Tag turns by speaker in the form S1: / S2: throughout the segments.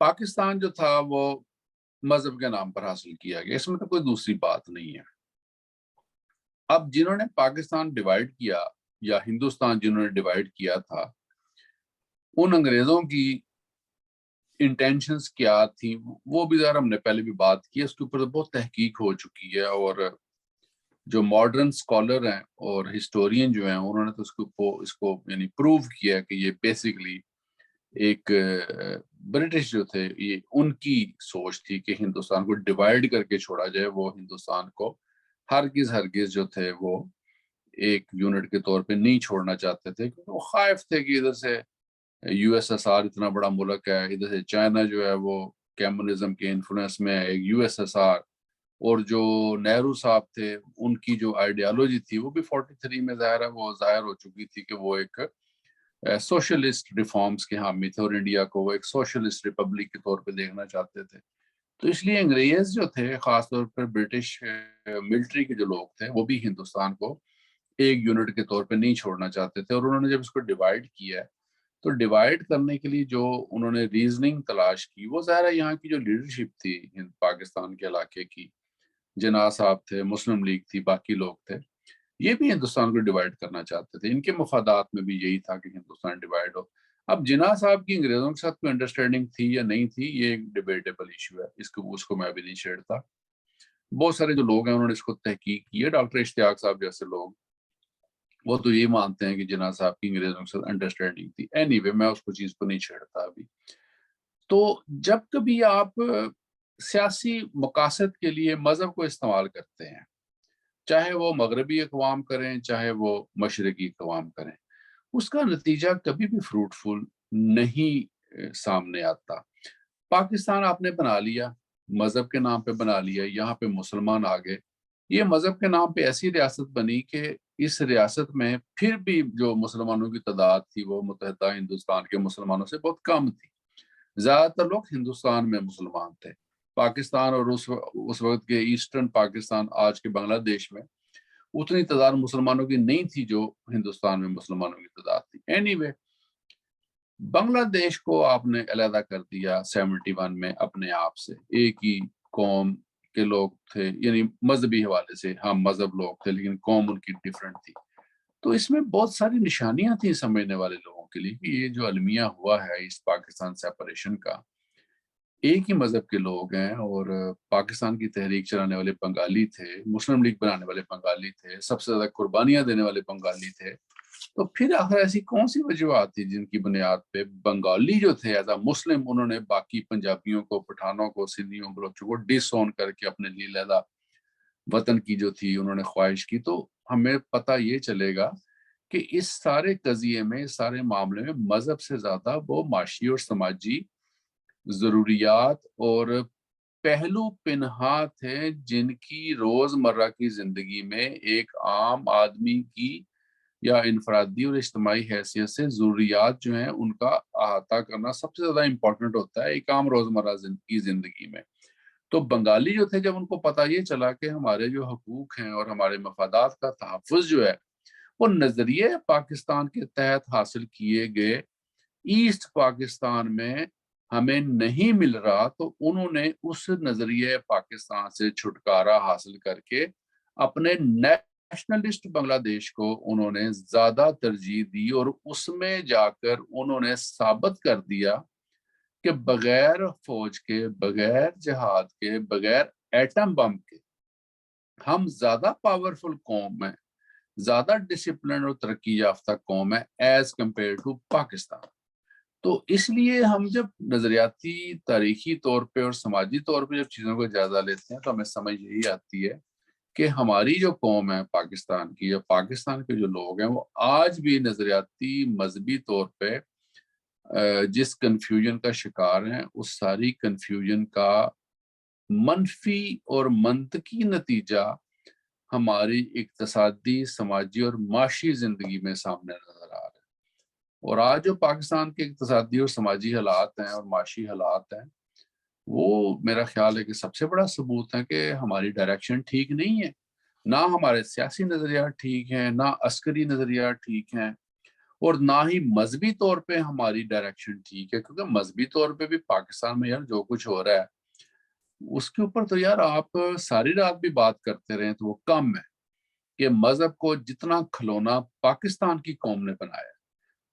S1: پاکستان جو تھا وہ مذہب کے نام پر حاصل کیا گیا، اس میں تو کوئی دوسری بات نہیں ہے۔ اب جنہوں نے پاکستان ڈیوائیڈ کیا یا ہندوستان جنہوں نے ڈیوائیڈ کیا تھا، ان انگریزوں کی انٹینشنز کیا تھی وہ بھی ذرا ہم نے پہلے بھی بات کی ہے، اس کے اوپر بہت تحقیق ہو چکی ہے، اور جو ماڈرن سکولر ہیں اور ہسٹورین جو ہیں انہوں نے تو اس کو یعنی پروو کیا ہے کہ یہ بیسیکلی ایک برٹش جو تھے یہ ان کی سوچ تھی کہ ہندوستان کو ڈیوائیڈ کر کے چھوڑا جائے۔ وہ ہندوستان کو ہرگز جو تھے وہ ایک یونٹ کے طور پہ نہیں چھوڑنا چاہتے تھے، کیونکہ وہ خائف تھے کہ ادھر سے یو ایس ایس آر اتنا بڑا ملک ہے، ادھر سے چائنا جو ہے وہ کمیونزم کے انفلوئنس میں ہے، ایک یو ایس ایس آر، اور جو نہرو صاحب تھے ان کی جو آئیڈیالوجی تھی وہ بھی 43 میں ظاہر ہے وہ ظاہر ہو چکی تھی کہ وہ ایک سوشلسٹ ریفارمز کے حامی تھے، اور انڈیا کو وہ ایک سوشلسٹ ریپبلک کے طور پہ دیکھنا چاہتے تھے۔ تو اس لیے انگریز جو تھے، خاص طور پر برٹش ملٹری کے جو لوگ تھے، وہ بھی ہندوستان کو ایک یونٹ کے طور پہ نہیں چھوڑنا چاہتے تھے، اور انہوں نے جب اس کو ڈیوائیڈ کیا تو ڈیوائیڈ کرنے کے لیے جو انہوں نے ریزننگ تلاش کی وہ ظاہر ہے یہاں کی جو لیڈرشپ تھی پاکستان کے علاقے کی، جناح صاحب تھے، مسلم لیگ تھی، باقی لوگ تھے، یہ بھی ہندوستان کو ڈیوائیڈ کرنا چاہتے تھے، ان کے مفادات میں بھی یہی تھا کہ ہندوستان ڈیوائیڈ ہو۔ اب جناح صاحب کی انگریزوں کے ساتھ کوئی انڈرسٹینڈنگ تھی یا نہیں تھی، یہ ایک ڈیبیٹیبل ایشو ہے، اس کو میں بھی نہیں چھیڑتا۔ بہت سارے جو لوگ ہیں انہوں نے اس کو تحقیق کی ہے، ڈاکٹر اشتیاق صاحب جیسے لوگ، وہ تو یہ مانتے ہیں کہ جناح صاحب کی انگریزوں کے ساتھ انڈرسٹینڈنگ تھی۔ اینی وے میں اس کو چیز کو نہیں چھیڑتا ابھی۔ تو جب کبھی آپ سیاسی مقاصد کے لیے مذہب کو استعمال کرتے ہیں، چاہے وہ مغربی اقوام کریں چاہے وہ مشرقی اقوام کریں، اس کا نتیجہ کبھی بھی فروٹفل نہیں سامنے آتا۔ پاکستان آپ نے بنا لیا، مذہب کے نام پہ بنا لیا، یہاں پہ مسلمان آ گئے، یہ مذہب کے نام پہ ایسی ریاست بنی کہ اس ریاست میں پھر بھی جو مسلمانوں کی تعداد تھی وہ متحدہ ہندوستان کے مسلمانوں سے بہت کم تھی۔ زیادہ تر لوگ ہندوستان میں مسلمان تھے، پاکستان اور اس وقت کے ایسٹرن پاکستان، آج کے بنگلہ دیش میں اتنی تعداد مسلمانوں کی نہیں تھی جو ہندوستان میں مسلمانوں کی تعداد تھی۔ اینی وے بنگلہ دیش کو آپ نے علیحدہ کر دیا 71 میں اپنے آپ سے، ایک ہی قوم کے لوگ تھے، یعنی مذہبی حوالے سے ہم مذہب لوگ تھے لیکن قوم ان کی ڈیفرنٹ تھی۔ تو اس میں بہت ساری نشانیاں تھیں سمجھنے والے لوگوں کے لیے کہ یہ جو المیہ ہوا ہے اس پاکستان سیپریشن کا، ایک ہی مذہب کے لوگ ہیں، اور پاکستان کی تحریک چلانے والے بنگالی تھے، مسلم لیگ بنانے والے بنگالی تھے، سب سے زیادہ قربانیاں دینے والے بنگالی تھے، تو پھر آخر ایسی کون سی وجوہات تھی جن کی بنیاد پہ بنگالی جو تھے ایز اے مسلم انہوں نے باقی پنجابیوں کو، پٹھانوں کو، سندھیوں، بلوچوں کو ڈس اون کر کے اپنے لیے علیحدہ وطن کی جو تھی انہوں نے خواہش کی۔ تو ہمیں پتہ یہ چلے گا کہ اس سارے قضیے میں، اس سارے معاملے میں مذہب سے زیادہ وہ معاشی اور سماجی ضروریات اور پہلو پنہا تھے جن کی روزمرہ کی زندگی میں ایک عام آدمی کی یا انفرادی اور اجتماعی حیثیت سے ضروریات جو ہیں ان کا احاطہ کرنا سب سے زیادہ امپورٹنٹ ہوتا ہے ایک عام روزمرہ کی زندگی میں۔ تو بنگالی جو تھے، جب ان کو پتہ یہ چلا کہ ہمارے جو حقوق ہیں اور ہمارے مفادات کا تحفظ جو ہے وہ نظریہ پاکستان کے تحت حاصل کیے گئے ایسٹ پاکستان میں ہمیں نہیں مل رہا، تو انہوں نے اس نظریہ پاکستان سے چھٹکارا حاصل کر کے اپنے نیشنلسٹ بنگلہ دیش کو انہوں نے زیادہ ترجیح دی، اور اس میں جا کر انہوں نے ثابت کر دیا کہ بغیر فوج کے، بغیر جہاد کے، بغیر ایٹم بم کے ہم زیادہ پاورفل قوم ہیں، زیادہ ڈسپلن اور ترقی یافتہ قوم ہے ایز کمپیئر ٹو پاکستان۔ تو اس لیے ہم جب نظریاتی، تاریخی طور پہ اور سماجی طور پہ جب چیزوں کو جائزہ لیتے ہیں تو ہمیں سمجھ یہی آتی ہے کہ ہماری جو قوم ہے پاکستان کی، یا پاکستان کے جو لوگ ہیں، وہ آج بھی نظریاتی، مذہبی طور پہ جس کنفیوژن کا شکار ہیں، اس ساری کنفیوژن کا منفی اور منطقی نتیجہ ہماری اقتصادی، سماجی اور معاشی زندگی میں سامنے نظر آ رہا ہے۔ اور آج جو پاکستان کے اقتصادی اور سماجی حالات ہیں اور معاشی حالات ہیں، وہ میرا خیال ہے کہ سب سے بڑا ثبوت ہے کہ ہماری ڈائریکشن ٹھیک نہیں ہے، نہ ہمارے سیاسی نظریات ٹھیک ہیں، نہ عسکری نظریات ٹھیک ہیں، اور نہ ہی مذہبی طور پہ ہماری ڈائریکشن ٹھیک ہے، کیونکہ مذہبی طور پہ بھی پاکستان میں یار جو کچھ ہو رہا ہے اس کے اوپر تو یار آپ ساری رات بھی بات کرتے رہیں تو وہ کم ہے، کہ مذہب کو جتنا کھلونا پاکستان کی قوم نے بنایا،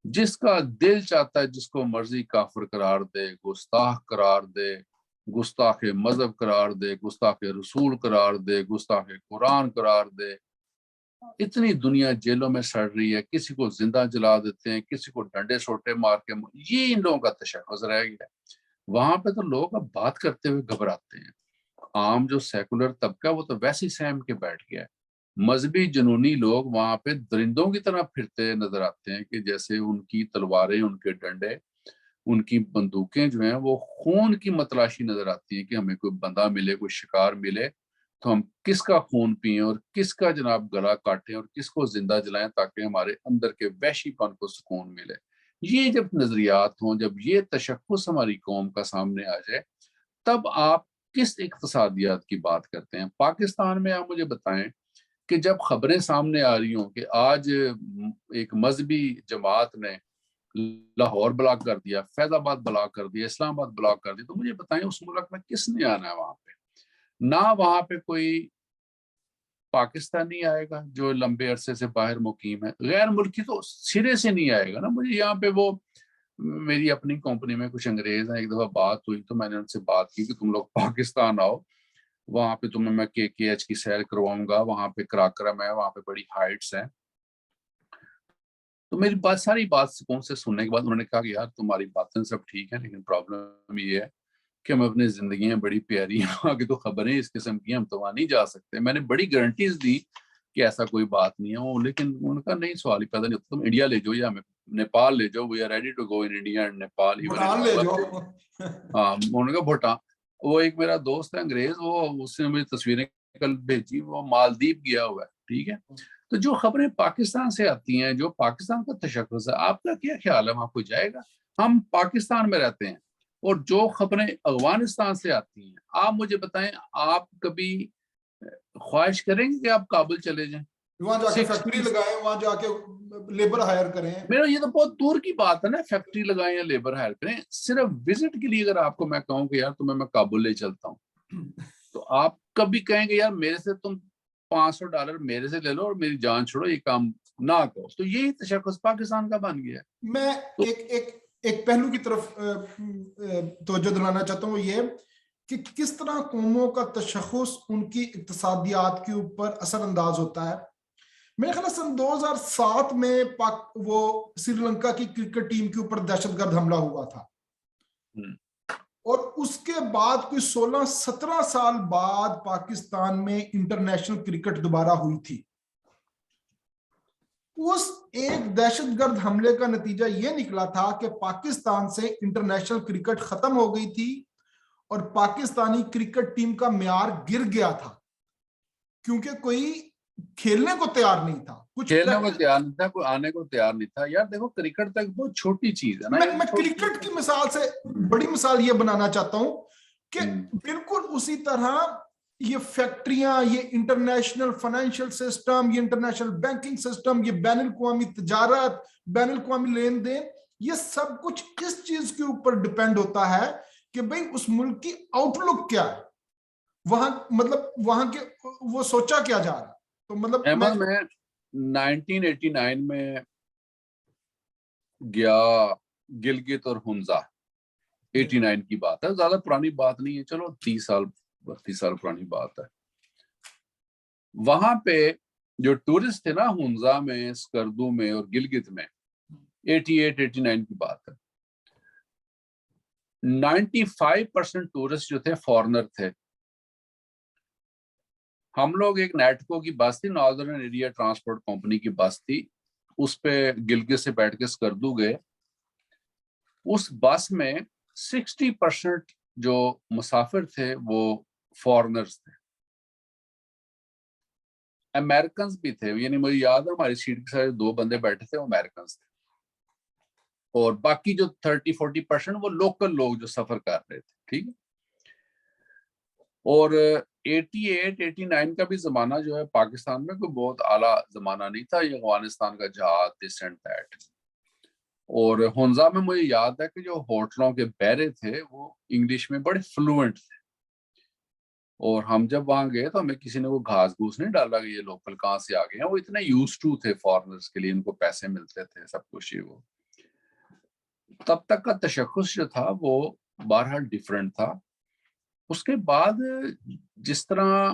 S1: جس کا دل چاہتا ہے جس کو مرضی کافر قرار دے، گستاخ قرار دے، گستاخ مذہب قرار دے، گستاخ رسول قرار دے، گستاخ قرآن قرار دے۔ اتنی دنیا جیلوں میں سڑ رہی ہے، کسی کو زندہ جلا دیتے ہیں، کسی کو ڈنڈے سوٹے مار کے، یہ ان لوگوں کا تشخص رہ گیا ہے۔ وہاں پہ تو لوگ اب بات کرتے ہوئے گھبراتے ہیں، عام جو سیکولر طبقہ وہ تو ویسے ہی سہم کے بیٹھ گیا ہے۔ مذہبی جنونی لوگ وہاں پہ درندوں کی طرح پھرتے نظر آتے ہیں، کہ جیسے ان کی تلواریں، ان کے ڈنڈے، ان کی بندوقیں جو ہیں وہ خون کی متلاشی نظر آتی ہیں، کہ ہمیں کوئی بندہ ملے، کوئی شکار ملے تو ہم کس کا خون پئیں اور کس کا جناب گلا کاٹیں اور کس کو زندہ جلائیں تاکہ ہمارے اندر کے وحشی پن کو سکون ملے۔ یہ جب نظریات ہوں، جب یہ تشخص ہماری قوم کا سامنے آ جائے، تب آپ کس اقتصادیات کی بات کرتے ہیں؟ پاکستان میں آپ مجھے بتائیں کہ جب خبریں سامنے آ رہی ہوں کہ آج ایک مذہبی جماعت نے لاہور بلاک کر دیا، فیض آباد بلاک کر دیا، اسلام آباد بلاک کر دیا، تو مجھے بتائیں اس ملک میں کس نے آنا ہے وہاں پہ؟ نہ وہاں پہ کوئی پاکستانی آئے گا جو لمبے عرصے سے باہر مقیم ہے، غیر ملکی تو سرے سے نہیں آئے گا نا۔ مجھے یہاں پہ وہ میری اپنی کمپنی میں کچھ انگریز ہیں، ایک دفعہ بات ہوئی تو میں نے ان سے بات کی کہ تم لوگ پاکستان آؤ، وہاں پہ تمہیں میں KKH کی سیر کرواؤں گا، وہاں پہ کراکرم ہے، وہاں پہ بڑی ہائٹس ہیں۔ تو میری بات ساری بات سکون سے سننے کے بعد انہوں نے کہا کہ یار تمہاری باتیں سب ٹھیک ہیں، لیکن پرابلم یہ ہے کہ ہم اپنی زندگیاں بڑی پیاری ہیں، وہاں کی تو خبریں اس قسم کی ہم تو وہاں نہیں جا سکتے۔ میں نے بڑی گارنٹیز دی کہ ایسا کوئی بات نہیں ہے، لیکن ان کا نہیں، سوال ہی پیدا نہیں ہوتا، تم انڈیا لے جاؤ یا ہمیں نیپال لے جاؤ، we are ready to go in India and Nepal,
S2: Bhutan لے جاؤ۔
S1: ہاں انہوں نے کہا بھوٹان۔ وہ ایک میرا دوست ہے انگریز، وہ اس نے مجھے تصویریں کل بھیجی، وہ مالدیپ گیا ہوا ہے، ٹھیک ہے۔ تو جو خبریں پاکستان سے آتی ہیں، جو پاکستان کا تشخص ہے، آپ کا کیا خیال ہے وہاں کوئی جائے گا؟ ہم پاکستان میں رہتے ہیں، اور جو خبریں افغانستان سے آتی ہیں، آپ مجھے بتائیں، آپ کبھی خواہش کریں گے کہ آپ کابل چلے جائیں؟
S2: وہاں جا کے فیکٹری لگائیں، وہاں جا کے لیبر ہائر کریں۔
S1: میرا یہ تو بہت دور کی بات ہے نا، فیکٹری لگائیں یا لیبر ہائر کریں۔ صرف وزٹ کے لیے اگر آپ کو میں کہوں کہ یار تمہیں میں کابل لے چلتا ہوں، تو آپ کبھی کہیں گے یار میرے سے تم $500 میرے سے لے لو اور میری جان چھوڑو، یہ کام نہ کرو؟ تو یہی تشخص پاکستان کا بن گیا ہے۔
S2: میں ایک پہلو کی طرف توجہ دلانا چاہتا ہوں، یہ کہ کس طرح قوموں کا تشخص ان کی اقتصادیات کے اوپر اثر انداز ہوتا ہے۔ میرے خیال سن 2007 میں وہ سری لنکا کی کرکٹ ٹیم کے اوپر دہشت گرد حملہ ہوا تھا، اور اس کے بعد کوئی 16-17 سال بعد پاکستان میں انٹرنیشنل کرکٹ دوبارہ ہوئی تھی۔ اس ایک دہشت گرد حملے کا نتیجہ یہ نکلا تھا کہ پاکستان سے انٹرنیشنل کرکٹ ختم ہو گئی تھی، اور پاکستانی کرکٹ ٹیم کا معیار گر گیا تھا، کیونکہ کوئی کھیلنے کو تیار نہیں تھا، کچھ
S1: کھیلنے کو تیار نہیں تھا، کوئی آنے کو تیار نہیں تھا۔ یار دیکھو کرکٹ تک بہت چھوٹی چیز ہے نا،
S2: میں کرکٹ کی مثال سے بڑی مثال یہ بنانا چاہتا ہوں کہ بالکل اسی طرح یہ فیکٹریاں، یہ انٹرنیشنل فائنینشل سسٹم، یہ انٹرنیشنل بینکنگ سسٹم، یہ بین الاقوامی تجارت، بین الاقوامی لین دین، یہ سب کچھ اس چیز کے اوپر ڈیپینڈ ہوتا ہے کہ بھئی اس ملک کی آؤٹ لک کیا ہے، وہاں مطلب وہاں کے وہ سوچا کیا جا رہا ہے۔ تو مطلب
S1: میں 1989 میں گیا گلگت اور ہنزا، 89 کی بات ہے، زیادہ پرانی بات نہیں ہے، چلو 30 سال پرانی بات ہے۔ وہاں پہ جو ٹورسٹ تھے نا، ہنزا میں، سکردو میں اور گلگت میں، 88-89 کی بات ہے، 95% ٹورسٹ جو تھے فارنر تھے۔ ہم لوگ ایک نیٹکو کی بس تھی، ناردرن ایریا ٹرانسپورٹ کمپنی کی بس تھی، اس پہ گلگت سے بیٹھ کے سکردو گئے۔ اس بس میں 60% جو مسافر تھے وہ فارنرز تھے، امریکنز بھی تھے، یعنی مجھے یاد ہے ہماری سیٹ کے ساتھ 2 بندے بیٹھے تھے وہ امریکنز تھے، اور باقی جو 30-40% وہ لوکل لوگ جو سفر کر رہے تھے، ٹھیک ہے۔ اور 88-89 کا بھی زمانہ جو ہے پاکستان میں کوئی بہت اعلیٰ زمانہ نہیں تھا، یہ افغانستان کا جہاد، دس اینڈ دیٹ۔ اور ہنزا میں مجھے یاد ہے کہ جو ہوٹلوں کے بیرے تھے وہ انگلش میں بڑے فلوئنٹ تھے، اور ہم جب وہاں گئے تو ہمیں کسی نے وہ گھاس گھوس نہیں ڈالا کہ یہ لوکل کہاں سے آ گئے ہیں، وہ اتنے یوز ٹو تھے فارنرز کے لیے، ان کو پیسے ملتے تھے سب کچھ ہی، وہ تب تک کا تشخص جو تھا وہ بہرحال ڈیفرنٹ تھا۔ اس کے بعد جس طرح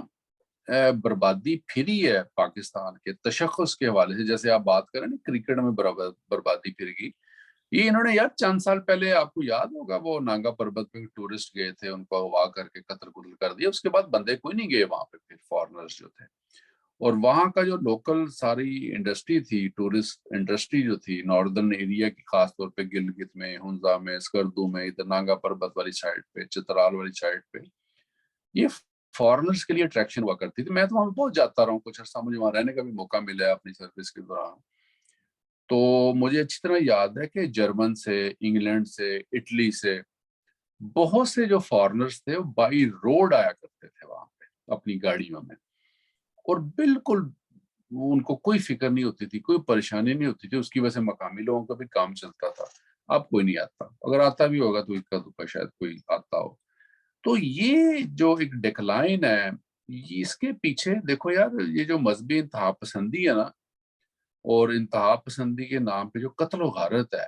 S1: بربادی پھری ہے پاکستان کے تشخص کے حوالے سے، جیسے آپ بات کریں نا کرکٹ میں بربادی پھر گئی، یہ انہوں نے یار چند سال پہلے آپ کو یاد ہوگا وہ نانگا پربت پہ ٹورسٹ گئے تھے، ان کو اغوا کر کے قتل کر دیا، اس کے بعد بندے کوئی نہیں گئے وہاں پہ پھر فارنرز جو تھے، اور وہاں کا جو لوکل ساری انڈسٹری تھی، ٹورسٹ انڈسٹری جو تھی ناردرن ایریا کی، خاص طور پہ گلگت میں، ہنزا میں، اسکردو میں، ادھر نانگا پربت والی سائڈ پہ، چترال والی سائڈ پہ، یہ فارنرز کے لیے اٹریکشن ہوا کرتی تھی۔ میں تو وہاں پہ بہت جاتا رہا ہوں، کچھ عرصہ مجھے وہاں رہنے کا بھی موقع ملا ہے اپنی سروس کے دوران، تو مجھے اچھی طرح یاد ہے کہ جرمن سے، انگلینڈ سے، اٹلی سے بہت سے جو فارنرز تھے وہ بائی روڈ آیا کرتے تھے وہاں پہ اپنی گاڑیوں میں، اور بالکل ان کو کوئی فکر نہیں ہوتی تھی، کوئی پریشانی نہیں ہوتی تھی، اس کی وجہ سے مقامی لوگوں کا بھی کام چلتا تھا۔ اب کوئی نہیں آتا، اگر آتا بھی ہوگا تو اکا دکا شاید کوئی آتا ہو۔ تو یہ جو ایک ڈیکلائن ہے، اس کے پیچھے دیکھو یار، یہ جو مذہبی انتہا پسندی ہے نا، اور انتہا پسندی کے نام پہ جو قتل و غارت ہے،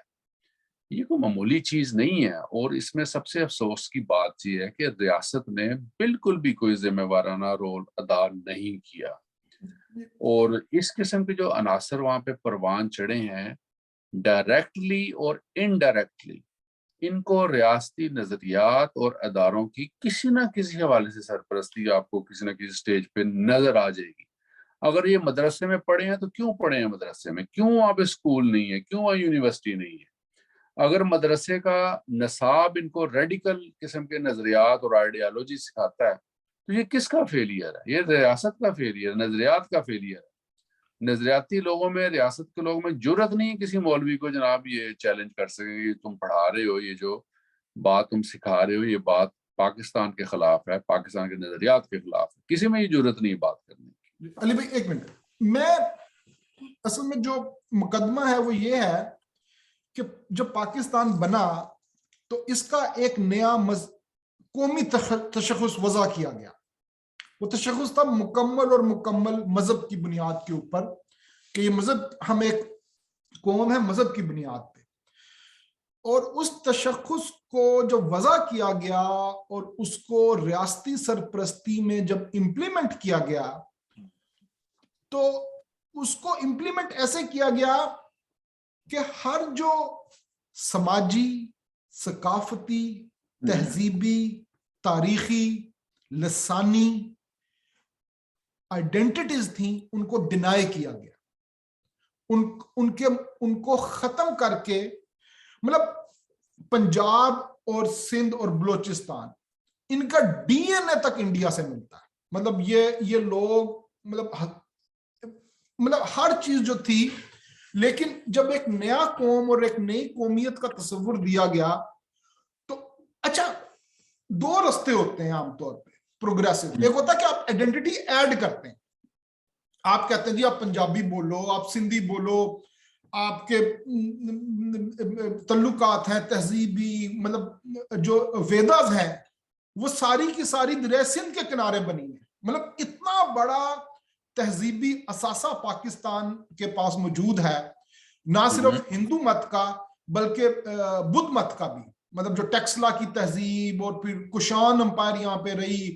S1: یہ کوئی معمولی چیز نہیں ہے، اور اس میں سب سے افسوس کی بات یہ ہے کہ ریاست نے بالکل بھی کوئی ذمہ وارانہ رول ادا نہیں کیا، اور اس قسم کے جو عناصر وہاں پہ پروان چڑھے ہیں ڈائریکٹلی اور انڈائریکٹلی، ان کو ریاستی نظریات اور اداروں کی کسی نہ کسی حوالے سے سرپرستی آپ کو کسی نہ کسی سٹیج پہ نظر آ جائے گی۔ اگر یہ مدرسے میں پڑھے ہیں تو کیوں پڑھے ہیں مدرسے میں، کیوں وہاں پہ اسکول نہیں ہے، کیوں وہاں یونیورسٹی نہیں ہے؟ اگر مدرسے کا نصاب ان کو ریڈیکل قسم کے نظریات اور آئیڈیالوجی سکھاتا ہے تو یہ کس کا فیلئر ہے؟ یہ ریاست کا فیلئر، نظریات کا فیلئر ہے۔ نظریاتی لوگوں میں، ریاست کے لوگوں میں جرت نہیں ہے کسی مولوی کو جناب یہ چیلنج کر سکیں کہ تم پڑھا رہے ہو، یہ جو بات تم سکھا رہے ہو یہ بات پاکستان کے خلاف ہے، پاکستان کے نظریات کے خلاف ہے، کسی میں یہ جرت نہیں بات کرنے کی۔
S2: علی بھائی ایک منٹ، میں اصل میں جو مقدمہ ہے وہ یہ ہے کہ جب پاکستان بنا تو اس کا ایک نیا قومی تشخص وضع کیا گیا، وہ تشخص تھا مکمل اور مکمل مذہب کی بنیاد کے اوپر، کہ یہ مذہب، ہم ایک قوم ہے مذہب کی بنیاد پہ، اور اس تشخص کو جب وضع کیا گیا اور اس کو ریاستی سرپرستی میں جب امپلیمنٹ کیا گیا تو اس کو امپلیمنٹ ایسے کیا گیا کہ ہر جو سماجی، ثقافتی، تہذیبی، تاریخی، لسانی آئیڈینٹیٹیز تھیں ان کو ڈینائی کیا گیا، ان کو ختم کر کے، مطلب پنجاب اور سندھ اور بلوچستان ان کا ڈی این اے تک انڈیا سے ملتا ہے، مطلب یہ لوگ مطلب ہر چیز جو تھی، لیکن جب ایک نیا قوم اور ایک نئی قومیت کا تصور دیا گیا تو اچھا دو رستے ہوتے ہیں عام طور پہ پروگریسو، ایک ہوتا ہے کہ آپ آئیڈینٹی ایڈ کرتے ہیں، آپ کہتے ہیں جی آپ پنجابی بولو، آپ سندھی بولو، آپ کے تعلقات ہیں تہذیبی، مطلب جو ویداز ہیں وہ ساری کی ساری دریائے سندھ کے کنارے بنی ہیں، مطلب اتنا بڑا تہذیبی اثاثہ پاکستان کے پاس موجود ہے، نہ صرف ہندو مت کا بلکہ بدھ مت کا بھی، مطلب جو ٹیکسلا کی تہذیب، اور پھر کشان امپائر یہاں پہ رہی،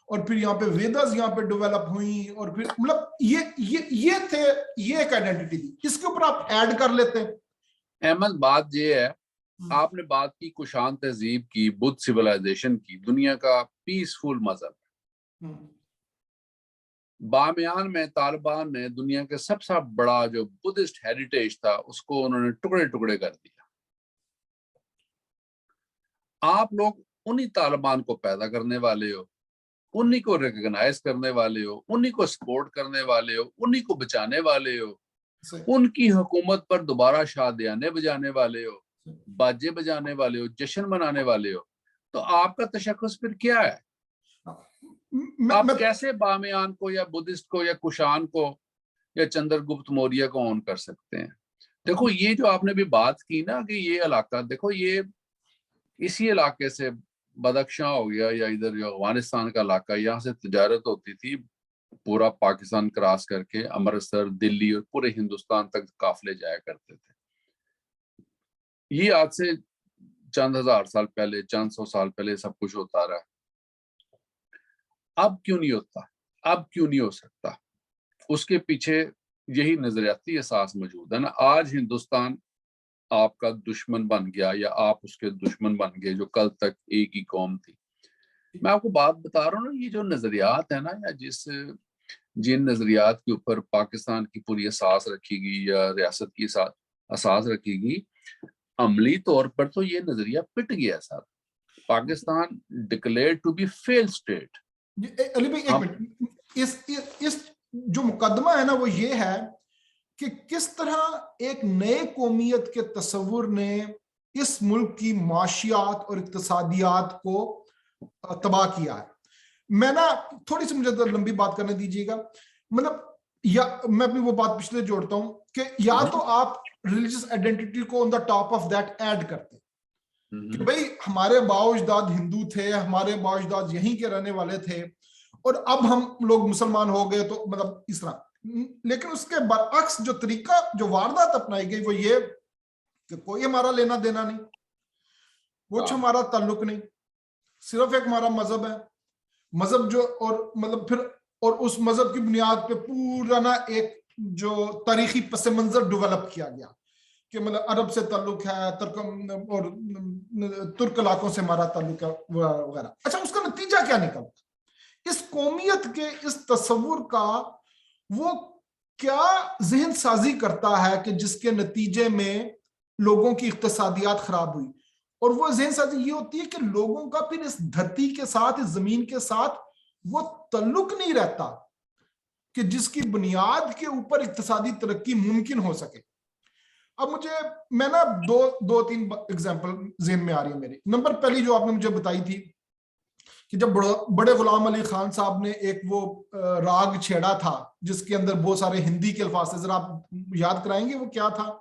S2: اور پھر یہاں پہ ویداز یہاں پہ ڈیولپ ہوئی، اور پھر مطلب یہ تھے، یہ ایک آئیڈینٹی تھی، اس کے اوپر آپ ایڈ کر لیتے ہیں۔
S1: احمد بات یہ ہے، آپ نے بات کی کشان تہذیب کی، بدھ سیولائزیشن کی، دنیا کا پیسفل مذہب، بامیان میں طالبان نے دنیا کے سب سے بڑا جو بدھسٹ ہیریٹیج تھا اس کو انہوں نے ٹکڑے ٹکڑے کر دیا۔ آپ لوگ انہی طالبان کو پیدا کرنے والے ہو، انہی کو ریکگنائز کرنے والے ہو، انہی کو سپورٹ کرنے والے ہو، انہی کو بچانے والے ہو، ان کی حکومت پر دوبارہ شادیانے بجانے والے ہو، باجے بجانے والے ہو، جشن منانے والے ہو، تو آپ کا تشخص پھر کیا ہے؟ آپ کیسے بامیان کو یا بدھسٹ کو یا کشان کو یا چندر گپت موریہ کو اون کر سکتے ہیں؟ دیکھو یہ جو آپ نے بھی بات کی نا کہ یہ علاقہ دیکھو یہ اسی علاقے سے بدخشاں ہو گیا یا ادھر جو افغانستان کا علاقہ یہاں سے تجارت ہوتی تھی پورا پاکستان کراس کر کے امرتسر دلی اور پورے ہندوستان تک قافلے جایا کرتے تھے. یہ آج سے چند ہزار سال پہلے چند سو سال پہلے سب کچھ ہوتا رہا. اب کیوں نہیں ہوتا؟ اب کیوں نہیں ہو سکتا؟ اس کے پیچھے یہی نظریاتی احساس موجود ہے نا. آج ہندوستان آپ کا دشمن بن گیا یا آپ اس کے دشمن بن گئے جو کل تک ایک ہی قوم تھی. میں آپ کو بات بتا رہا ہوں نا یہ جو نظریات ہے نا یا جن نظریات کے اوپر پاکستان کی پوری اساس رکھی گئی یا ریاست کی اساس رکھی گئی عملی طور پر تو یہ نظریہ پٹ گیا sir. Pakistan declare to be fail state.
S2: Ali بھائی ایک منٹ, اس جو مقدمہ ہے نا وہ یہ ہے کہ کس طرح ایک نئے قومیت کے تصور نے اس ملک کی معاشیات اور اقتصادیات کو تباہ کیا ہے. میں نا تھوڑی سی مجھے لمبی بات کرنے دیجیے گا. مطلب یا میں اپنی وہ بات پچھلے جوڑتا ہوں کہ یا تو آپ ریلیجس آئیڈینٹی کو on the top of that add کرتے کہ بھئی ہمارے باؤ اجداد ہندو تھے, ہمارے باؤ اجداد یہیں کے رہنے والے تھے اور اب ہم لوگ مسلمان ہو گئے تو مطلب اس طرح. لیکن اس کے برعکس جو طریقہ جو واردات اپنائی گئی وہ یہ کہ کوئی ہمارا لینا دینا نہیں, کچھ ہمارا تعلق نہیں, صرف ایک ہمارا مذہب ہے. مذہب جو اور مطلب پھر اور اس مذہب کی بنیاد پہ پورا نا ایک جو تاریخی پس منظر ڈیولپ کیا گیا کہ مطلب عرب سے تعلق ہے اور ترک علاقوں سے ہمارا تعلق ہے وغیرہ. اچھا اس کا نتیجہ کیا نکلا؟ اس قومیت کے اس تصور کا وہ کیا ذہن سازی کرتا ہے کہ جس کے نتیجے میں لوگوں کی اقتصادیات خراب ہوئی. اور وہ ذہن سازی یہ ہوتی ہے کہ لوگوں کا پھر اس دھرتی کے ساتھ اس زمین کے ساتھ وہ تعلق نہیں رہتا کہ جس کی بنیاد کے اوپر اقتصادی ترقی ممکن ہو سکے. اب میں نا دو تین اگزامپل ذہن میں آ رہی ہے میری. نمبر پہلی جو آپ نے مجھے بتائی تھی کہ جب بڑے غلام علی خان صاحب نے ایک وہ راگ چھیڑا تھا جس کے اندر بہت سارے ہندی کے الفاظ تھے, ذرا آپ یاد کرائیں گے وہ کیا تھا؟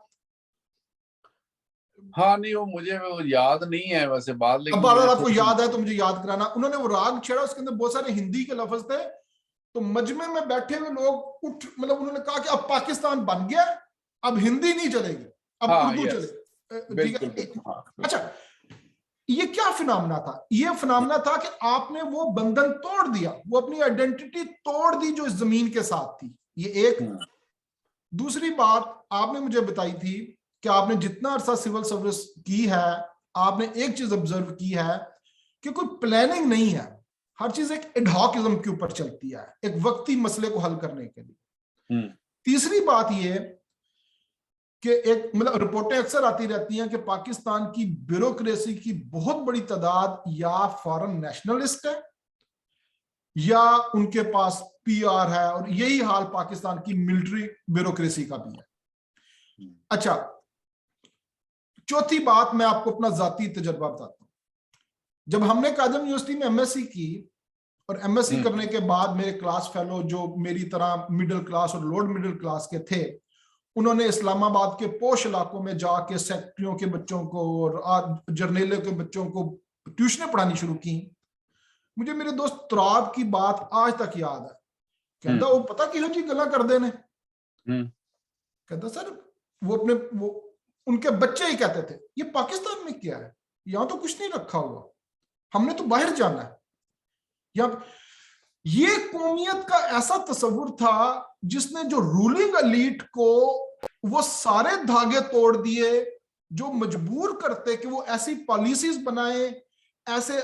S1: ہاں نہیں وہ مجھے یاد نہیں ہے ویسے بات, لیکن
S2: اب اگر آپ کو یاد ہے تو مجھے یاد کرانا. انہوں نے وہ راگ چھیڑا, اس کے اندر بہت سارے ہندی کے لفظ تھے, تو مجمع میں بیٹھے ہوئے لوگ مطلب انہوں نے کہا کہ اب پاکستان بن گیا, اب ہندی نہیں چلے گی, اب اردو چلے. ٹھیک ہے. اچھا یہ کیا فنامنا تھا؟ یہ فنامنا تھا کہ آپ نے وہ بندھن توڑ دیا, وہ اپنی آئیڈینٹی توڑ دی جو اس زمین کے ساتھ تھی. یہ ایک. دوسری بات آپ نے مجھے بتائی تھی کہ آپ نے جتنا عرصہ سول سروس کی ہے آپ نے ایک چیز آبزرو کی ہے کہ کوئی پلاننگ نہیں ہے, ہر چیز ایک ایڈہاکزم کے اوپر چلتی ہے ایک وقتی مسئلے کو حل کرنے کے لیے. تیسری بات یہ کہ ایک مطلب رپورٹیں اکثر آتی رہتی ہیں کہ پاکستان کی بیوروکریسی کی بہت بڑی تعداد یا فارن نیشنلسٹ ہے یا ان کے پاس پی آر ہے, اور یہی حال پاکستان کی ملٹری بیوروکریسی کا بھی ہے. اچھا چوتھی بات میں آپ کو اپنا ذاتی تجربہ بتاتا ہوں. جب ہم نے قائدم یونیورسٹی میں ایم ایس سی کی اور ایم ایس سی کرنے کے بعد میرے کلاس فیلو جو میری طرح مڈل کلاس اور لوڈ مڈل کلاس کے تھے, انہوں نے اسلام آباد کے پوش علاقوں میں جا کے سیکٹریوں کے بچوں کو اور جرنیلوں کے بچوں کو ٹیوشنیں پڑھانی شروع کی. مجھے میرے دوست تراب کی بات آج تک یاد ہے. کہتا وہ پتہ کہو جی گلا کر دینے, کہتا سر وہ اپنے ان کے بچے ہی کہتے تھے یہ پاکستان میں کیا ہے, یہاں تو کچھ نہیں رکھا ہوا, ہم نے تو باہر جانا ہے. یہ قومیت کا ایسا تصور تھا جس نے جو رولنگ ایلیٹ کو وہ سارے دھاگے توڑ دیے جو مجبور کرتے کہ وہ ایسی پالیسیز بنائیں ایسے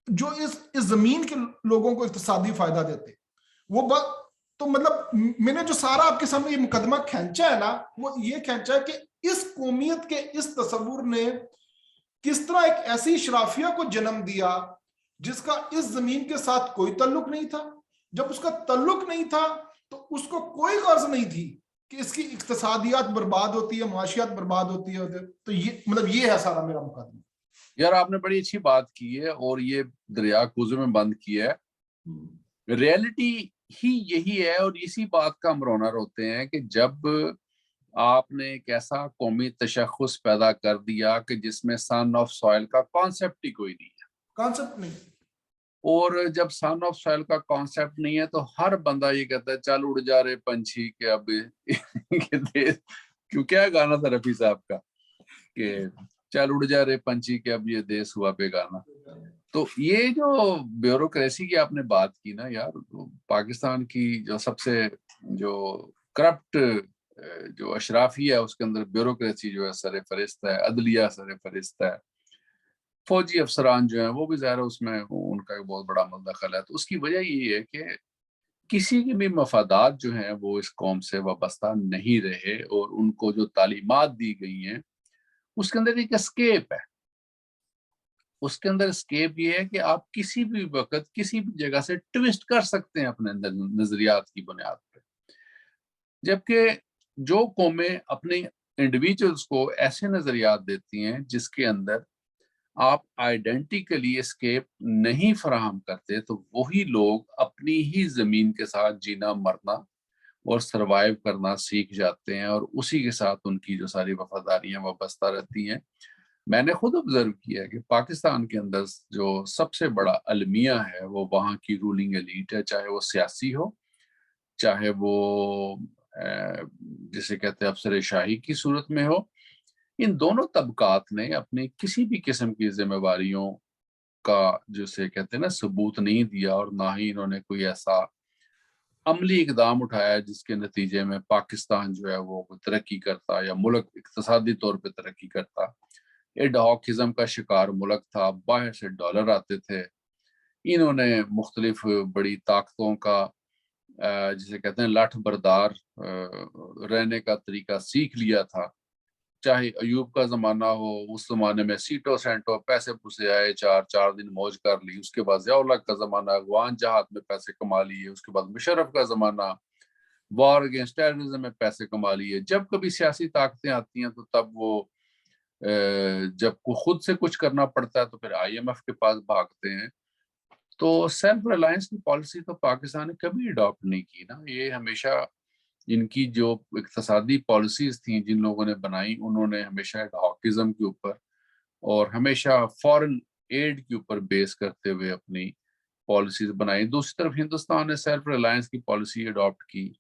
S2: جو اس زمین کے لوگوں کو اقتصادی فائدہ دیتے. وہ تو مطلب میں نے جو سارا آپ کے سامنے یہ مقدمہ کھینچا ہے نا, وہ یہ کھینچا ہے کہ اس قومیت کے اس تصور نے کس طرح ایک ایسی اشرافیہ کو جنم دیا جس کا اس زمین کے ساتھ کوئی تعلق نہیں تھا. جب اس کا تعلق نہیں تھا تو اس کو کوئی غرض نہیں تھی کہ اس کی اقتصادیات برباد ہوتی ہے, معاشیات برباد ہوتی ہے. تو یہ مطلب یہ ہے سارا میرا مقدمہ.
S1: یار آپ نے بڑی اچھی بات کی ہے اور یہ دریا کوزے میں بند کیا ہے. ریئلٹی ہی یہی ہے اور اسی بات کا ہم رونر ہوتے ہیں کہ جب آپ نے ایک ایسا قومی تشخص پیدا کر دیا کہ جس میں سن آف سوائل کا کانسیپٹ ہی کوئی نہیں ہے.
S2: کانسیپٹ نہیں.
S1: اور جب سن آف سوائل کا کانسیپٹ نہیں ہے تو ہر بندہ یہ کہتا ہے چل اڑ جا رہے پنچھی کہ اب کیوں کیا گانا تھا رفیع صاحب کا کہ چل اڑ جا رہے پنچھی کہ اب یہ دیس ہوا پہ گانا. تو یہ جو بیوروکریسی کی آپ نے بات کی نا یار, پاکستان کی جو سب سے جو کرپٹ جو اشرافی ہے اس کے اندر بیوروکریسی جو ہے سر فہرست ہے, عدلیہ سر فہرست ہے, فوجی افسران جو ہیں وہ بھی ظاہر اس میں ان کا بہت بڑا مدخل ہے. تو اس کی وجہ یہ ہے کہ کسی کے بھی مفادات جو ہیں وہ اس قوم سے وابستہ نہیں رہے, اور ان کو جو تعلیمات دی گئی ہیں اس کے اندر ایک اسکیپ ہے. اس کے اندر اسکیپ یہ ہے کہ آپ کسی بھی وقت کسی بھی جگہ سے ٹویسٹ کر سکتے ہیں اپنے اندر نظریات کی بنیاد پہ, جبکہ جو قومیں اپنے انڈیویجولز کو ایسے نظریات دیتی ہیں جس کے اندر آپ آئیڈینٹیکلی اسکیپ نہیں فراہم کرتے, تو وہی لوگ اپنی ہی زمین کے ساتھ جینا مرنا اور سروائیو کرنا سیکھ جاتے ہیں, اور اسی کے ساتھ ان کی جو ساری وفاداریاں وابستہ رہتی ہیں. میں نے خود آبزرو کیا ہے کہ پاکستان کے اندر جو سب سے بڑا المیہ ہے وہ وہاں کی رولنگ ایلیٹ ہے, چاہے وہ سیاسی ہو, چاہے وہ جسے کہتے ہیں افسر شاہی کی صورت میں ہو. ان دونوں طبقات نے اپنی کسی بھی قسم کی ذمہ داریوں کا جسے کہتے ہیں نا ثبوت نہیں دیا, اور نہ ہی انہوں نے کوئی ایسا عملی اقدام اٹھایا جس کے نتیجے میں پاکستان جو ہے وہ ترقی کرتا یا ملک اقتصادی طور پہ ترقی کرتا. ایڈ ہاکزم کا شکار ملک تھا, باہر سے ڈالر آتے تھے, انہوں نے مختلف بڑی طاقتوں کا جسے کہتے ہیں لاٹھ بردار رہنے کا طریقہ سیکھ لیا تھا. چاہے ایوب کا زمانہ ہو, اس زمانے میں سیٹو سینٹو پیسے پوسے آئے, چار دن موج کر لی. اس کے بعد ضیاء الحق کا زمانہ, افغان جہاد میں پیسے کما لیے. اس کے بعد مشرف کا زمانہ, وار اگینسٹ ٹیررزم میں پیسے کما لیے. جب کبھی سیاسی طاقتیں آتی ہیں تو تب وہ جب خود سے کچھ کرنا پڑتا ہے تو پھر آئی ایم ایف کے پاس بھاگتے ہیں. تو سیلف ریلائنس کی پالیسی تو پاکستان نے کبھی اڈاپٹ نہیں کی نا. یہ ہمیشہ ان کی جو اقتصادی پالیسیز تھیں جن لوگوں نے بنائی, انہوں نے ہمیشہ ہاکزم کے اوپر اور ہمیشہ فورن ایڈ کے اوپر بیس کرتے ہوئے اپنی پالیسیز بنائی. دوسری طرف ہندوستان نے سیلف ریلائنس کی پالیسی اڈاپٹ کی.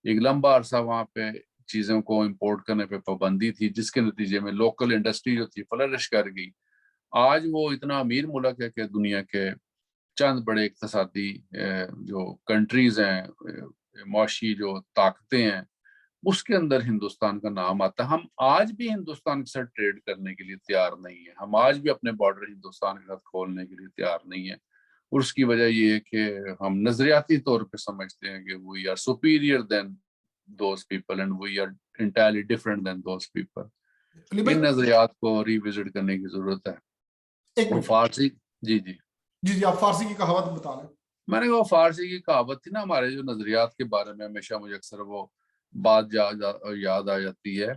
S1: ایک لمبا عرصہ وہاں پہ چیزوں کو امپورٹ کرنے پہ پابندی تھی, جس کے نتیجے میں لوکل انڈسٹری جو تھی فلرش کر گئی. آج وہ اتنا امیر ملک ہے کہ دنیا کے چند بڑے اقتصادی جو کنٹریز ہیں, معاشی جو طاقتیں ہیں, اس کے اندر ہندوستان کا نام آتا ہے. ہم آج بھی ہندوستان کے ساتھ ٹریڈ کرنے کے لیے تیار نہیں ہیں, ہم آج بھی اپنے بارڈر ہندوستان کے ساتھ کھولنے کے لیے تیار نہیں ہیں. اور اس کی وجہ یہ ہے کہ ہم نظریاتی طور پہ سمجھتے ہیں کہ we are superior than those people and we are entirely different than those people. ان نظریات کو ری وزٹ کرنے کی ضرورت ہے. فارسی جی
S2: آپ فارسی کی کہاوت بتا لیں.
S1: میں نے کہا فارسی کی کہاوت تھی نا, ہمارے جو نظریات کے بارے میں ہمیشہ مجھے اکثر وہ بات یاد آ جاتی ہے.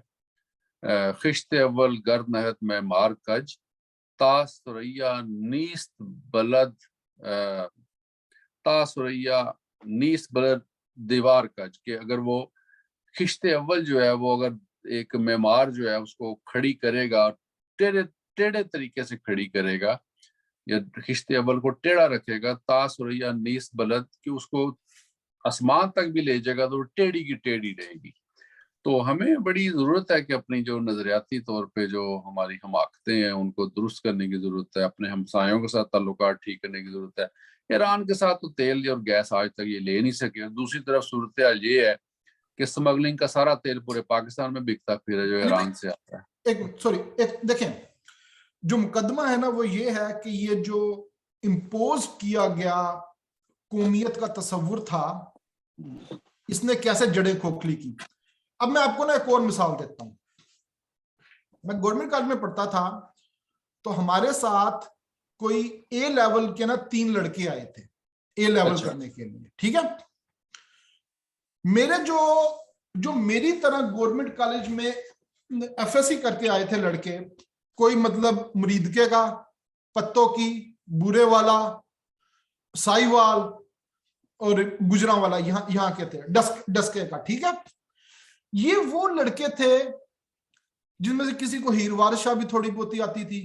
S1: خشت اول گرد نہت میں مار کج, تا سریا نیست بلد تا سریا نیست بلد دیوار کج. کہ اگر وہ خشت اول جو ہے وہ اگر ایک معمار جو ہے اس کو کھڑی کرے گا, ٹیڑھے طریقے سے کھڑی کرے گا یا خشت اول کو ٹیڑھا رکھے گا, تا سریا نیست بلد, کہ اس کو آسمان تک بھی لے جائے گا تو ٹیڑھی کی ٹیڑھی رہے گی. تو ہمیں بڑی ضرورت ہے کہ اپنی جو نظریاتی طور پہ جو ہماری حماقتیں ہیں ان کو درست کرنے کی ضرورت ہے. اپنے ہمسایوں کے ساتھ تعلقات ٹھیک کرنے کی ضرورت ہے. ایران کے ساتھ تو تیل اور گیس آج تک یہ لے نہیں سکے. دوسری طرف صورتحال یہ ہے کہ سمگلنگ کا سارا تیل پورے پاکستان میں بکتا پھر ہے جو ایران سے آتا ہے.
S2: دیکھیں جو مقدمہ ہے نا وہ یہ ہے کہ یہ جو امپوز کیا گیا قومیت کا تصور تھا اس نے کیسے جڑیں کھوکھلی کی. اب میں آپ کو نا ایک اور مثال دیتا ہوں. میں گورنمنٹ کالج میں پڑھتا تھا تو ہمارے ساتھ کوئی اے لیول کے نا 3 لڑکے آئے تھے اے لیول کرنے کے لیے, ٹھیک ہے. میرے جو میری طرح گورنمنٹ کالج میں ایف ایس سی کر کے آئے تھے لڑکے, کوئی مطلب مریدکے کا, پتوں کی, بورے والا, سائی وال اور گجراں والا, یہاں کے تھے ڈسکے کا, ٹھیک ہے. یہ وہ لڑکے تھے جن میں سے کسی کو ہیر وارث شاہ بھی تھوڑی بہت آتی تھی,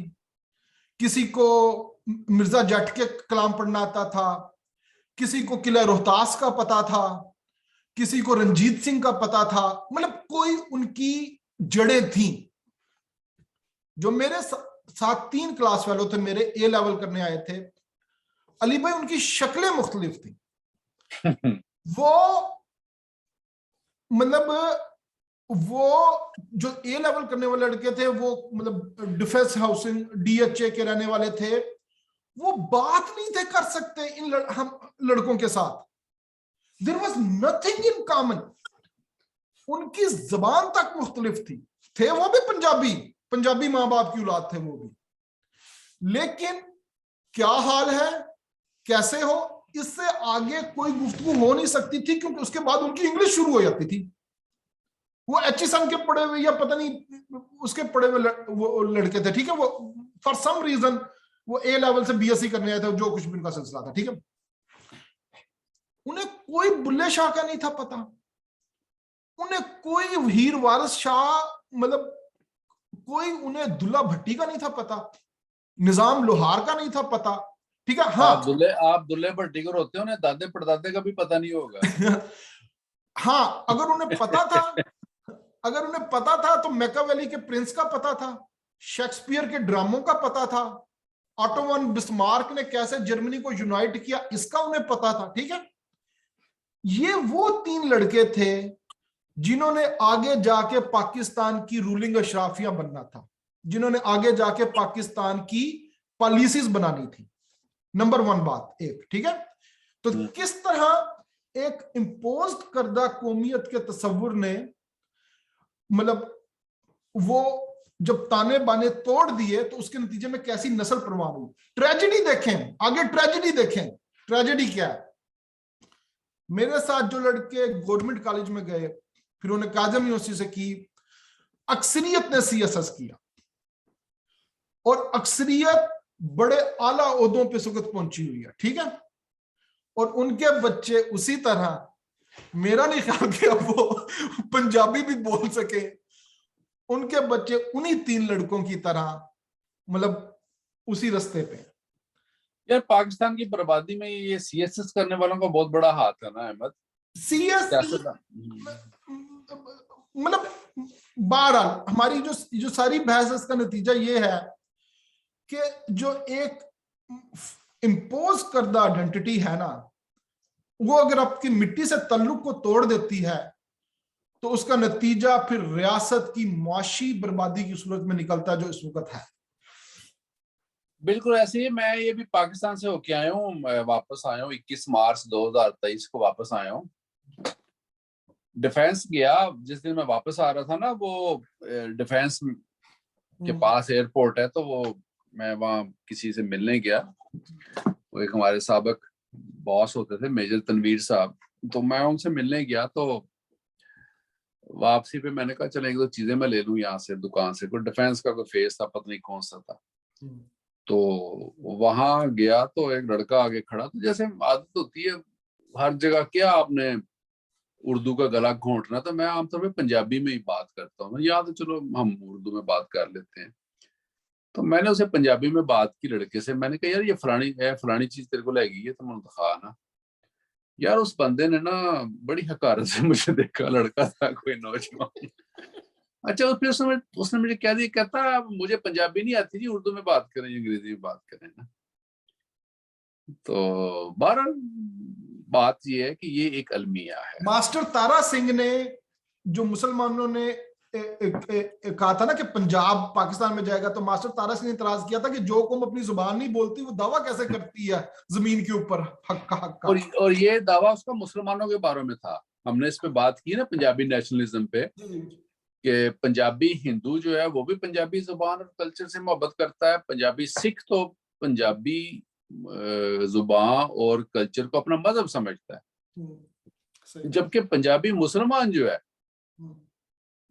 S2: کسی کو مرزا جٹ کے کلام پڑھنا آتا تھا, کسی کو قلعہ روہتاس کا پتا تھا, کسی کو رنجیت سنگھ کا پتا تھا, مطلب کوئی ان کی جڑیں تھیں. جو میرے ساتھ 3 کلاس فیلو تھے, میرے اے لیول کرنے آئے تھے, علی بھائی ان کی شکلیں مختلف تھیں. وہ مطلب وہ جو اے لیول کرنے والے لڑکے تھے وہ مطلب defence housing D H A کے رہنے والے تھے, وہ بات نہیں تھے کر سکتے ان لڑکوں کے ساتھ. there was nothing in common. ان کی زبان تک مختلف تھی. تھے وہ بھی پنجابی ماں باپ کی اولاد تھے وہ بھی, لیکن کیا حال ہے کیسے ہو اس سے آگے کوئی گفتگو ہو نہیں سکتی تھی, کیونکہ اس کے بعد ان کی انگلش شروع ہو جاتی تھی. وہ ایچ ایس ایم کے پڑھے ہوئے یا پتہ نہیں اس کے پڑھے ہوئے وہ لڑکے تھے, ٹھیک ہے, وہ فار سم ریزن وہ اے لیول سے بی ایس سی کرنے آئے تھے, جو کچھ بھی ان کا سلسلہ تھا, ٹھیک ہے. انہیں کوئی بلے شاہ کا نہیں تھا پتا, انہیں کوئی ہیر وارث شاہ مطلب کوئی انہیں دلہ بھٹی کا نہیں تھا پتا, نظام لوہار کا نہیں تھا پتا, ٹھیک ہے. ہاں
S1: آپ دلے بھٹی کو روتے ہیں, انہیں دادے پردادے کا بھی پتہ نہیں ہوگا.
S2: ہاں اگر انہیں پتا تھا تو میکاویلی کے پرنس کا پتا تھا, شیکسپیئر کے ڈراموں کا پتا تھا, آٹو ون بسمارک نے کیسے جرمنی کو یونائٹ کیا اس کا انہیں پتا تھا, ٹھیک ہے. یہ وہ 3 لڑکے تھے جنہوں نے آگے جا کے پاکستان کی رولنگ اشرافیہ بننا تھا, جنہوں نے آگے جا کے پاکستان کی پالیسیز بنانی تھی. نمبر 1 بات ایک, ٹھیک ہے. تو کس طرح ایک امپوزڈ کردہ قومیت کے تصور نے مطلب وہ جب تانے بانے توڑ دیے تو اس کے نتیجے میں کیسی نسل پروان ہوئی. ٹریجڈی دیکھیں آگے, ٹریجڈی دیکھیں, ٹریجڈی کیا ہے. میرے ساتھ جو لڑکے گورنمنٹ کالج میں گئے, پھر انہوں نے کاظم یونیورسٹی سے کی, اکثریت نے سی ایس ایس کیا, اور اکثریت بڑے اعلیٰ عہدوں پہ سکت پہنچی ہوئی ہے, ٹھیک ہے. اور ان کے بچے اسی طرح, میرا نہیں خیال کہ اب وہ پنجابی بھی بول سکے, ان کے بچے انہی 3 لڑکوں کی طرح مطلب اسی رستے پہ.
S1: یار پاکستان کی بربادی میں یہ سی ایس ایس کرنے والوں کا بہت بڑا ہاتھ ہے نا احمد.
S2: سی ایس مطلب بہرحال ہماری جو ساری بحث اس کا نتیجہ یہ ہے کہ جو ایک امپوز کردہ آئیڈینٹی ہے نا, وہ اگر آپ کی مٹی سے تعلق کو توڑ دیتی ہے تو اس کا نتیجہ پھر ریاست کی معاشی بربادی کی صورت میں نکلتا ہے, جو اس وقت ہے.
S1: بالکل ایسے ہی. میں یہ بھی پاکستان سے ہو کے آیا ہوں, واپس آیا ہوں 21 مارچ 2023 کو واپس آیا ہوں. ڈیفینس گیا, جس دن میں واپس آ رہا تھا نا, وہ ڈیفینس کے پاس ایئرپورٹ ہے, تو وہ میں وہاں کسی سے ملنے گیا. وہ ایک ہمارے سابق باس ہوتے تھے میجر تنویر صاحب, تو میں ان سے ملنے گیا. تو واپسی پہ میں نے کہا چلیں 1-2 چیزیں میں لے لوں یہاں سے دکان سے. کوئی ڈیفینس کا کوئی فیس تھا, پتہ نہیں کون سا تھا. تو وہاں گیا تو ایک لڑکا آگے کھڑا, تو جیسے عادت ہوتی ہے ہر جگہ, کیا آپ نے اردو کا گلا گھونٹنا, تو میں عام طور پہ پنجابی میں ہی بات کرتا ہوں. یا تو چلو ہم اردو میں بات کر لیتے ہیں. تو میں نے اسے پنجابی میں بات کی لڑکے سے. میں نے کہا یار یہ فلانی چیز تیرے کو لے گئی ہے, تو میں نے دکھا نا. یار اس بندے نے نا بڑی حقارت سے مجھے دیکھا, لڑکا تھا کوئی نوجوان. اچھا پھر اس نے مجھے کہہ دیا, کہتا مجھے پنجابی نہیں آتی جی, اردو میں بات کریں انگریزی میں بات کریں نا. تو بہرحال بات یہ ہے کہ یہ ایک المیہ ہے.
S2: ماسٹر تارا سنگھ نے جو مسلمانوں نے کہا تھا نا کہ پنجاب پاکستان میں جائے گا, تو ماسٹر تارا سنگھ نے اعتراض کیا تھا کہ جو قوم اپنی زبان نہیں بولتی وہ دعویٰ کیسے کرتی ہے زمین کے اوپر حق کا.
S1: اور یہ دعویٰ اس کا مسلمانوں کے بارے میں تھا. ہم نے اس پہ بات کی نا پنجابی نیشنلزم پہ, کہ پنجابی ہندو جو ہے وہ بھی پنجابی زبان اور کلچر سے محبت کرتا ہے. پنجابی سکھ تو پنجابی زبان اور کلچر کو اپنا مذہب سمجھتا ہے, جبکہ پنجابی مسلمان جو ہے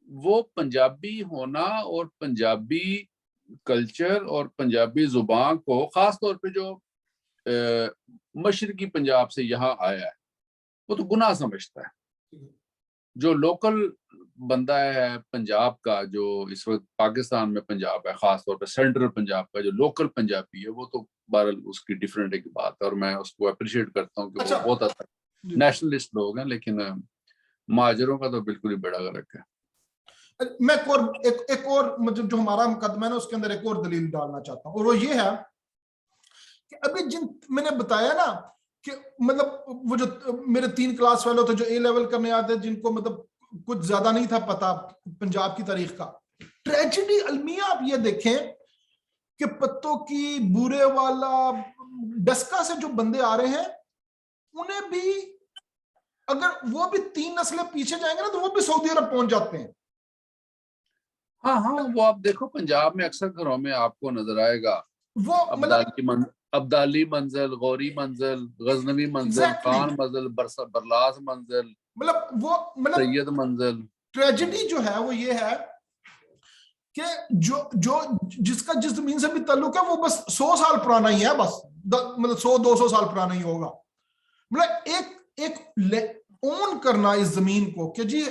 S1: وہ پنجابی ہونا اور پنجابی کلچر اور پنجابی زبان کو, خاص طور پہ جو مشرقی پنجاب سے یہاں آیا ہے, وہ تو گناہ سمجھتا ہے. جو لوکل بندہ ہے پنجاب کا جو اس وقت پاکستان میں پنجاب ہے، خاص طور پہ سینٹرل پنجاب کا جو لوکل پنجابی ہے، وہ تو بہرحال اس کی ڈیفرنٹ ایک بات ہے، اور میں اس کو اپریشیٹ کرتا ہوں کہ
S2: اچھا
S1: وہ بہت اچھا نیشنلسٹ لوگ ہیں، لیکن مہاجروں کا تو بالکل ہی بڑا غلط ہے۔
S2: میں ایک اور مطلب جو ہمارا مقدمہ ہے نا اس کے اندر ایک اور دلیل ڈالنا چاہتا ہوں، اور وہ یہ ہے کہ ابھی جن میں نے بتایا نا کہ مطلب وہ جو میرے 3 کلاس فیلو تھے جو اے لیول کرنے آتے جن کو مطلب کچھ زیادہ نہیں تھا پتا پنجاب کی تاریخ کا، ٹریجڈی المیہ آپ یہ دیکھیں کہ پتوں کی بورے والا ڈسکا سے جو بندے آ رہے ہیں انہیں بھی اگر وہ بھی 3 نسلیں پیچھے جائیں گے نا تو وہ بھی سعودی عرب پہنچ جاتے ہیں۔
S1: ہاں ہاں، وہ آپ دیکھو پنجاب میں اکثر گھروں میں آپ کو نظر آئے گا
S2: وہ مطلب
S1: ابدالی منزل، غوری منزل، غزنوی منزل، خان منزل، برلاس منزل،
S2: مطلب وہ مطلب
S1: سید منزل۔
S2: ٹریجڈی جو ہے وہ یہ ہے کہ جو جس کا جس زمین سے بھی تعلق ہے وہ بس 100 سال پرانا ہی ہے، بس مطلب 100-200 سال پرانا ہی ہوگا، مطلب ایک اون کرنا اس زمین کو کہ جی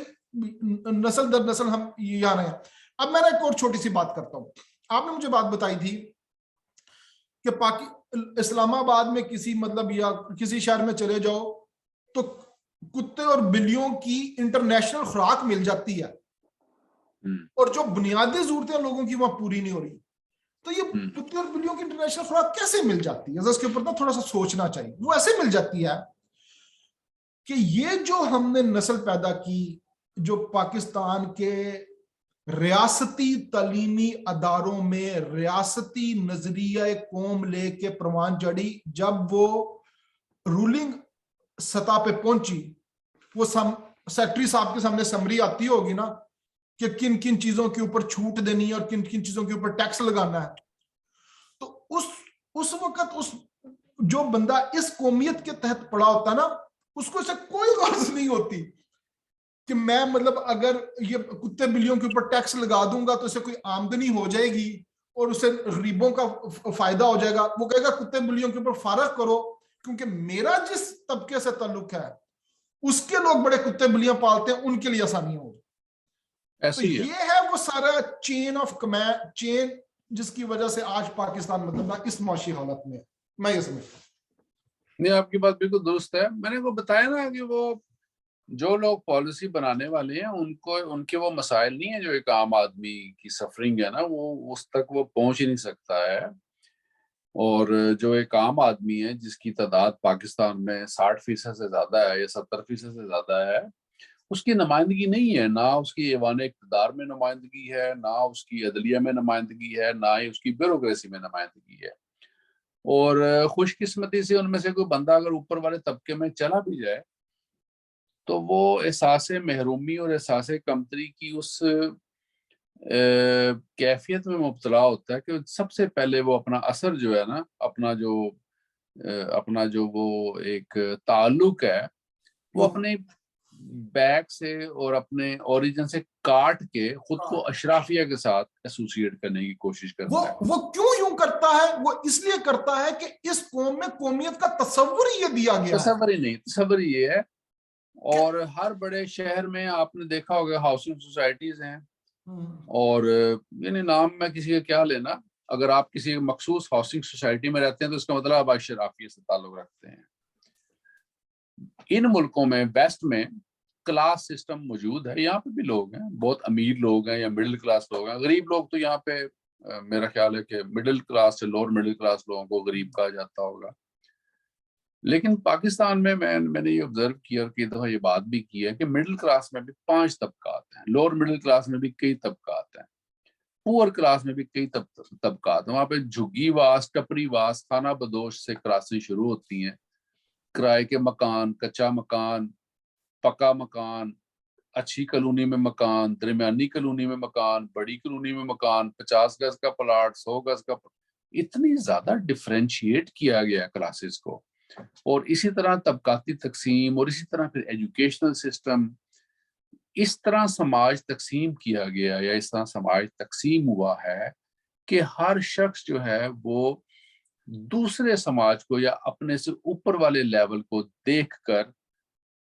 S2: نسل در نسل ہم یہاں رہے ہیں۔ اب میں نے ایک اور چھوٹی سی بات کرتا ہوں، آپ نے مجھے بات بتائی تھی کہ اسلام آباد میں کسی مطلب یا کسی شہر میں چلے جاؤ تو کتے اور بلیوں کی انٹرنیشنل خوراک مل جاتی ہے، اور جو بنیادی ضرورتیں لوگوں کی وہاں پوری نہیں ہو رہی، تو یہ کتے اور بلیوں کی انٹرنیشنل خوراک کیسے مل جاتی ہے؟ اس کے اوپر تھوڑا سا سوچنا چاہیے۔ وہ ایسے مل جاتی ہے کہ یہ جو ہم نے نسل پیدا کی جو پاکستان کے ریاستی تعلیمی اداروں میں ریاستی نظریہ قوم لے کے پروان چڑھی، جب وہ رولنگ سطح پہ پہنچی، وہ سیکٹری صاحب کے سامنے سمری آتی ہوگی نا کہ کن کن چیزوں کے اوپر چھوٹ دینی ہے اور کن کن چیزوں کے اوپر ٹیکس لگانا ہے، تو اس وقت جو بندہ اس قومیت کے تحت پڑا ہوتا نا اس کو اسے کوئی غرض نہیں ہوتی کہ میں مطلب اگر یہ کتے بلیوں کے اوپر ٹیکس لگا دوں گا تو اسے کوئی آمدنی ہو جائے گی اور اسے غریبوں کا فائدہ ہو جائے گا، وہ کہے گا کتے بلیوں کے اوپر فارغ کرو کیونکہ میرا جس طبقے سے تعلق ہے اس کے لوگ بڑے کتے بلیاں پالتے ہیں، ان کے لیے آسانی ہو۔ تو یہ ہے وہ سارا چین آف کمانڈ، چین جس کی وجہ سے آج پاکستان مطلب اس معاشی حالت میں میں یہ سمجھتا ہوں۔
S1: نہیں، آپ کی بات بالکل درست ہے۔ میں نے وہ بتایا نا کہ وہ جو لوگ پالیسی بنانے والے ہیں ان کے وہ مسائل نہیں ہیں جو ایک عام آدمی کی سفرنگ ہے نا، وہ اس تک وہ پہنچ ہی نہیں سکتا ہے، اور جو ایک عام آدمی ہے جس کی تعداد پاکستان میں 60% سے زیادہ ہے یا 70% سے زیادہ ہے، اس کی نمائندگی نہیں ہے، نہ اس کی ایوان اقتدار میں نمائندگی ہے، نہ اس کی عدلیہ میں نمائندگی ہے، نہ ہی اس کی بیوروکریسی میں نمائندگی ہے۔ اور خوش قسمتی سے ان میں سے کوئی بندہ اگر اوپر والے طبقے میں چلا بھی جائے تو وہ احساس محرومی اور احساس کمتری کی اس کیفیت میں مبتلا ہوتا ہے کہ سب سے پہلے وہ اپنا اثر جو ہے نا، اپنا جو وہ ایک تعلق ہے وہ اپنے بیک سے اور اپنے اوریجن سے کاٹ کے خود کو اشرافیہ کے ساتھ ایسوسیٹ کرنے کی کوشش کرتا ہے۔
S2: وہ کیوں یوں کرتا ہے؟ وہ اس لیے کرتا ہے کہ اس قوم میں قومیت کا تصور ہی یہ دیا گیا ہے۔
S1: تصور ہی نہیں، تصور یہ ہے۔ اور ہر بڑے شہر میں آپ نے دیکھا ہوگا ہاؤسنگ سوسائٹیز ہیں، اور یعنی نام میں کسی کا کیا لینا، اگر آپ کسی مخصوص ہاؤسنگ سوسائٹی میں رہتے ہیں تو اس کا مطلب آپ اشرافیہ سے تعلق رکھتے ہیں۔ ان ملکوں میں ویسٹ میں کلاس سسٹم موجود ہے، یہاں پہ بھی لوگ ہیں، بہت امیر لوگ ہیں یا مڈل کلاس لوگ ہیں، غریب لوگ تو یہاں پہ میرا خیال ہے کہ مڈل کلاس سے لوور مڈل کلاس لوگوں کو غریب کہا جاتا ہوگا۔ لیکن پاکستان میں میں نے یہ آبزرو کیا اور کئی دفعہ یہ بات بھی کی ہے کہ مڈل کلاس میں بھی 5 طبقات ہیں، لوور مڈل کلاس میں بھی کئی طبقات ہیں، پور کلاس میں بھی کئی طبقات ہیں۔ وہاں پہ جھگی واس، ٹپری واس، خانہ بدوش سے کلاسیں شروع ہوتی ہیں، کرائے کے مکان، کچا مکان، پکا مکان، اچھی کالونی میں مکان، درمیانی کالونی میں مکان، بڑی کالونی میں مکان، 50 گز کا پلاٹ، 100 گز کا پلاٹ، اتنی زیادہ ڈیفرینشیٹ کیا گیا کلاسز کو، اور اسی طرح طبقاتی تقسیم، اور اسی طرح پھر ایجوکیشنل سسٹم، اس طرح سماج تقسیم کیا گیا یا اس طرح سماج تقسیم ہوا ہے کہ ہر شخص جو ہے وہ دوسرے سماج کو یا اپنے سے اوپر والے لیول کو دیکھ کر